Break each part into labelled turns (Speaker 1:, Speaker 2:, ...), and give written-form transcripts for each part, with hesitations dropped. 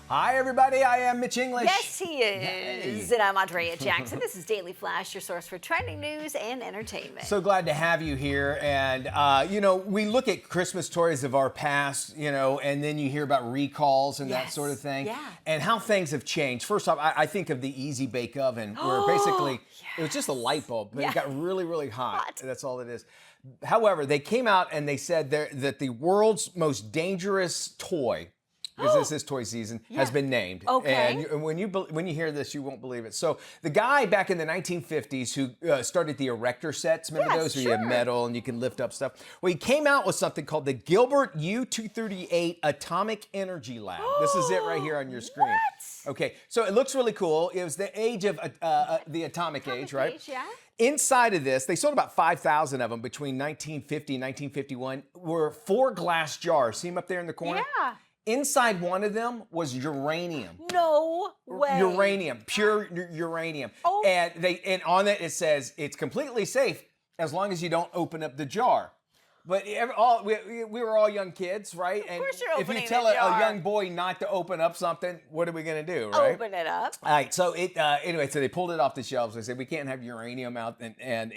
Speaker 1: Hi, everybody. I am Mitch English.
Speaker 2: Yes, he is.
Speaker 1: Hey.
Speaker 2: And I'm Andrea Jackson. This is Daily Flash, your source for trending news and entertainment.
Speaker 1: So glad to have you here. And, we look at Christmas toys of our past, and then you hear about recalls and that sort of thing.
Speaker 2: Yeah.
Speaker 1: And how things have changed. First off, I think of the Easy Bake Oven, where basically it was just a light bulb, but it got really, really hot. That's all it is. However, they came out and they said that the world's most dangerous toy, because this is toy season, has been named.
Speaker 2: Okay.
Speaker 1: And when you hear this, you won't believe it. So the guy back in the 1950s who started the erector sets, remember those where you have metal and you can lift up stuff? Well, he came out with something called the Gilbert U-238 Atomic Energy Lab. This is it right here on your screen.
Speaker 2: What?
Speaker 1: Okay, so it looks really cool. It was the age of the atomic age, right?
Speaker 2: Age, yeah.
Speaker 1: Inside of this, they sold about 5,000 of them between 1950 and 1951, were 4 glass jars. See them up there in the corner?
Speaker 2: Yeah.
Speaker 1: Inside one of them was uranium.
Speaker 2: No way.
Speaker 1: Uranium, pure uranium.
Speaker 2: Oh.
Speaker 1: And on it says it's completely safe as long as you don't open up the jar. But we were all young kids, right?
Speaker 2: Of course you're opening
Speaker 1: if you tell
Speaker 2: the
Speaker 1: a
Speaker 2: jar.
Speaker 1: young boy not to open up something, what are we going to do, right?
Speaker 2: Open it up.
Speaker 1: All right, so anyway, so they pulled it off the shelves. They said we can't have uranium out, and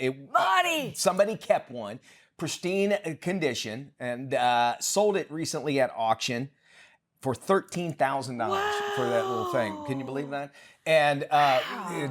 Speaker 1: somebody kept one, pristine condition, and sold it recently at auction for $13,000 for that little thing. Can you believe that? And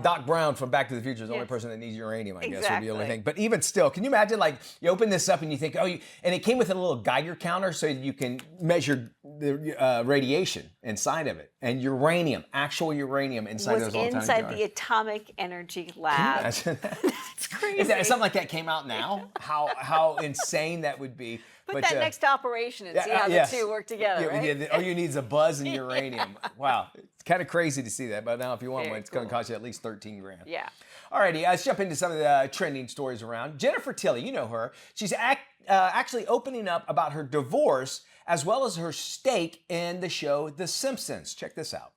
Speaker 1: Doc Brown from Back to the Future is the only person that needs uranium, I guess, or the only thing. But even still, can you imagine, like, you open this up and you think, and it came with a little Geiger counter so you can measure the radiation inside of it. And uranium, actual uranium inside those little tiny jars.
Speaker 2: Inside the Atomic Energy Lab. That's crazy.
Speaker 1: Something like that came out now, how insane that would be.
Speaker 2: Put that next to operation and see how the two work together, right?
Speaker 1: All you need is a buzz and uranium. Wow. It's kind of crazy to see that, but now if you want one, it's going to cost you at least 13 grand.
Speaker 2: Yeah.
Speaker 1: Alrighty, let's jump into some of the trending stories around. Jennifer Tilly, you know her. She's actually opening up about her divorce as well as her stake in the show The Simpsons. Check this out.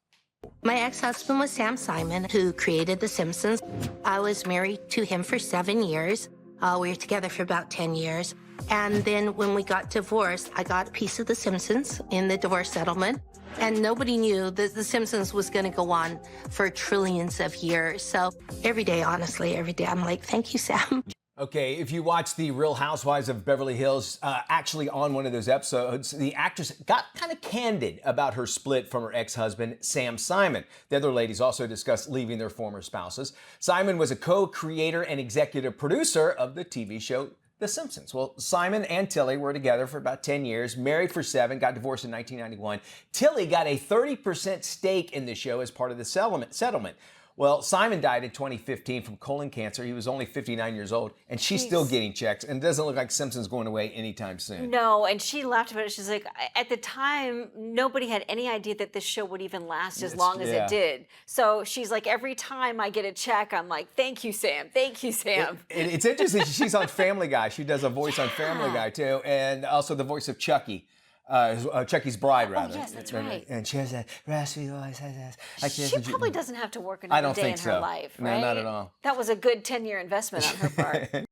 Speaker 3: My ex-husband was Sam Simon, who created The Simpsons. I was married to him for 7 years. We were together for about 10 years. And then when we got divorced, I got a piece of The Simpsons in the divorce settlement. And nobody knew that The Simpsons was going to go on for trillions of years. So every day, honestly, every day, I'm like, thank you, Sam.
Speaker 1: Okay, if you watch The Real Housewives of Beverly Hills, actually on one of those episodes, the actress got kind of candid about her split from her ex-husband, Sam Simon. The other ladies also discussed leaving their former spouses. Simon was a co-creator and executive producer of the TV show The Simpsons. Well, Simon and Tilly were together for about 10 years, married for 7, got divorced in 1991. Tilly got a 30% stake in the show as part of the settlement. Well, Simon died in 2015 from colon cancer. He was only 59 years old, and she's still getting checks, and it doesn't look like Simpson's going away anytime soon.
Speaker 2: No, and she laughed about it. She's like, at the time, nobody had any idea that this show would even last as long as it did. So she's like, every time I get a check, I'm like, thank you, Sam. Thank you, Sam.
Speaker 1: It's interesting. She's on Family Guy. She does a voice on Family Guy, too, and also the voice of Chucky. Chucky's bride, rather.
Speaker 2: Oh, yes, that's right.
Speaker 1: And she has that raspy voice. Like
Speaker 2: she probably doesn't have to work another day in her life, right?
Speaker 1: No, not at all.
Speaker 2: That was a good 10-year investment on her part.